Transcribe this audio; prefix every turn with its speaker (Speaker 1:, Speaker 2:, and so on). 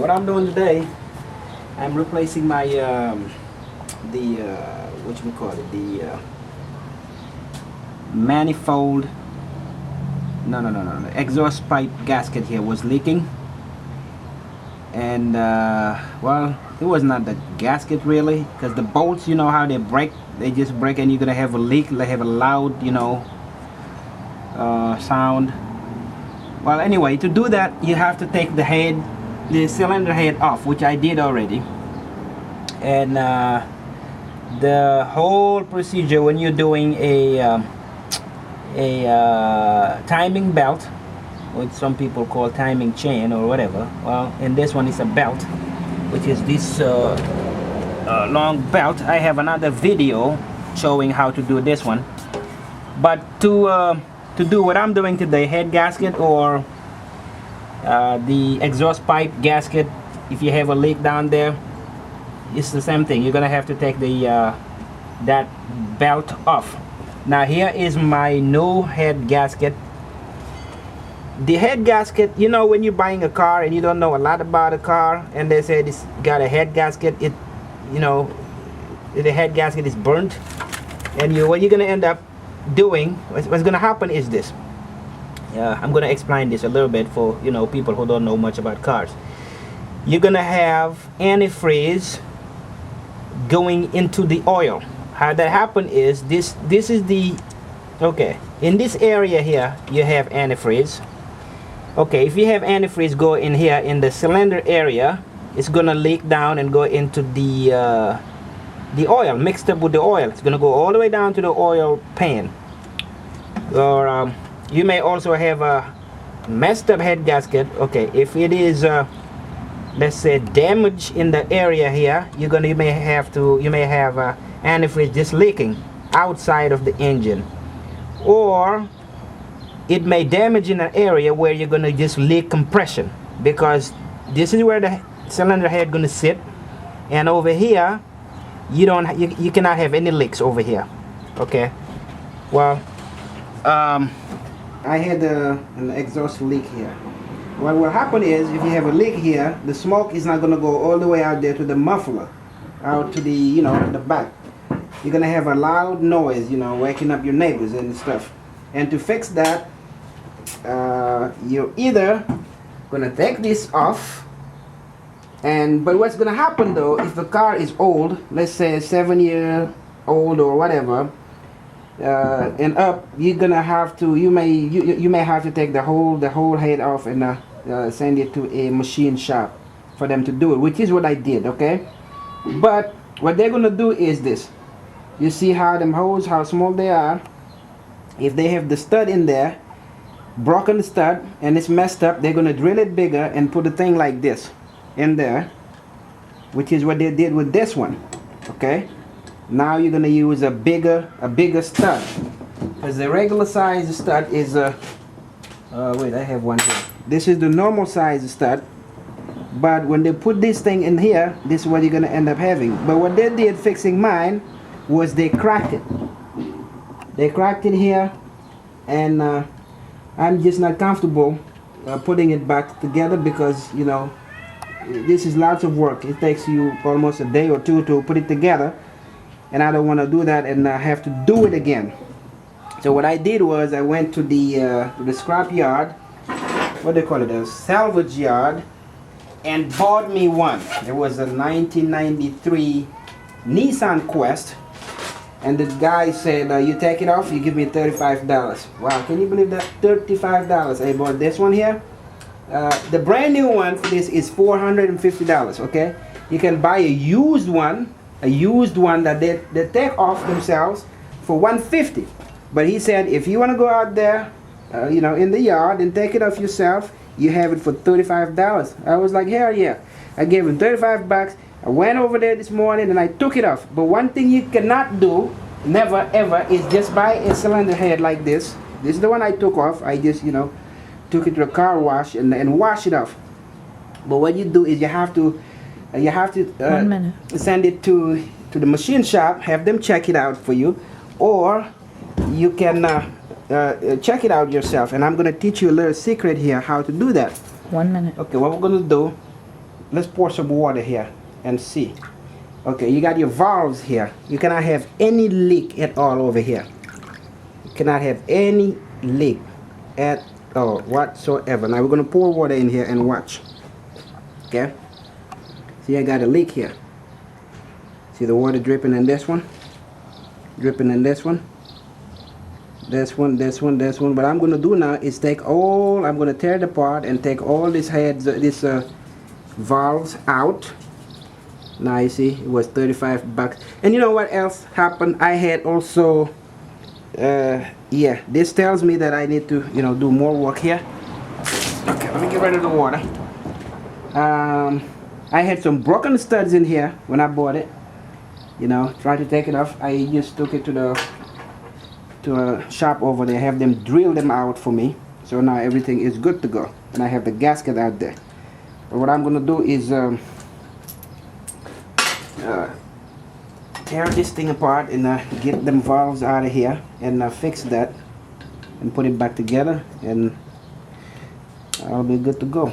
Speaker 1: what I'm doing today, I'm replacing my what you call it, the manifold. No, the exhaust pipe gasket here was leaking, and well, it was not the gasket really, because the bolts, you know how they break, they just break, and you're gonna have a leak. They have a loud, you know, sound. Well, anyway, to do that, you have to take the cylinder head off, which I did already. And the whole procedure when you're doing a timing belt, which some people call timing chain or whatever. Well, in this one is a belt, which is this long belt. I have another video showing how to do this one. But to do what I'm doing today, head gasket or the exhaust pipe gasket, if you have a leak down there, it's the same thing. You're gonna have to take the that belt off. Now here is my new head gasket. The head gasket, you know, when you're buying a car and you don't know a lot about a car, and they say it's got a head gasket, it, you know, the head gasket is burnt, and what you're gonna end up doing, what's gonna happen is this. I'm gonna explain this a little bit for, you know, people who don't know much about cars. You're gonna have antifreeze going into the oil. How that happen is this is the, okay, in this area here you have antifreeze. Okay, if you have antifreeze go in here in the cylinder area, it's gonna leak down and go into the oil mixed up with the oil. It's gonna go all the way down to the oil pan. Or you may also have a messed up head gasket. Okay, if it is let's say damage in the area here, you may have antifreeze just leaking outside of the engine, or it may damage in an area where you're gonna just leak compression, because this is where the cylinder head gonna sit, and over here you cannot have any leaks over here. Okay, well, I had an exhaust leak here. Well, what happened is, if you have a leak here, the smoke is not gonna go all the way out there to the muffler, out to the, you know, the back. You're gonna have a loud noise, you know, waking up your neighbors and stuff. And to fix that, you're either gonna take this off, but what's gonna happen though, if the car is old, let's say 7 year old or whatever, and up, you're gonna have to, you may have to take the whole head off and send it to a machine shop for them to do it, which is what I did. Okay, but what they're gonna do is this. You see how them holes, how small they are. If they have the stud in there, broken the stud, and it's messed up, they're gonna drill it bigger and put a thing like this in there, which is what they did with this one. Okay, now you're gonna use a bigger stud, because the regular size stud is wait, I have one here. This is the normal size stud, but when they put this thing in here, this is what you're gonna end up having. But what they did fixing mine was they cracked it. They cracked it here, and I'm just not comfortable putting it back together, because, you know, this is lots of work. It takes you almost a day or two to put it together, and I don't want to do that and have to do it again. So what I did was I went to the scrap yard, what do they call it, a salvage yard, and bought me one. It was a 1993 Nissan Quest, and the guy said, you take it off, you give me $35. Wow, can you believe that? $35. I bought this one here. The brand new one for this is $450. Okay, you can buy a used one that they take off themselves for $150. But he said, if you want to go out there, you know, in the yard and take it off yourself, you have it for $35. I was like, hell yeah. I gave him 35 bucks. I went over there this morning and I took it off. But one thing you cannot do, never ever, is just buy a cylinder head like this. This is the one I took off. I just, you know, took it to a car wash and wash it off. But what you do is you have to send it to the machine shop, have them check it out for you, or you can check it out yourself. And I'm going to teach you a little secret here how to do that.
Speaker 2: 1 minute.
Speaker 1: Okay, what we're going to do, let's pour some water here and see. Okay, you got your valves here. You cannot have any leak at all over here. You cannot have any leak at all whatsoever. Now we're gonna pour water in here and watch. Okay, see, I got a leak here. See the water dripping in this one, dripping in this one, this one, this one, this one. What I'm gonna do now is I'm gonna tear it apart and take all these heads, these valves out. Now you see it was 35 bucks. And you know what else happened? I had also yeah, this tells me that I need to, you know, do more work here. Okay, let me get rid of the water. I had some broken studs in here when I bought it. You know, try to take it off. I just took it to a shop over there, have them drill them out for me. So now everything is good to go, and I have the gasket out there. But what I'm gonna do is tear this thing apart and get them valves out of here and fix that and put it back together, and I'll be good to go.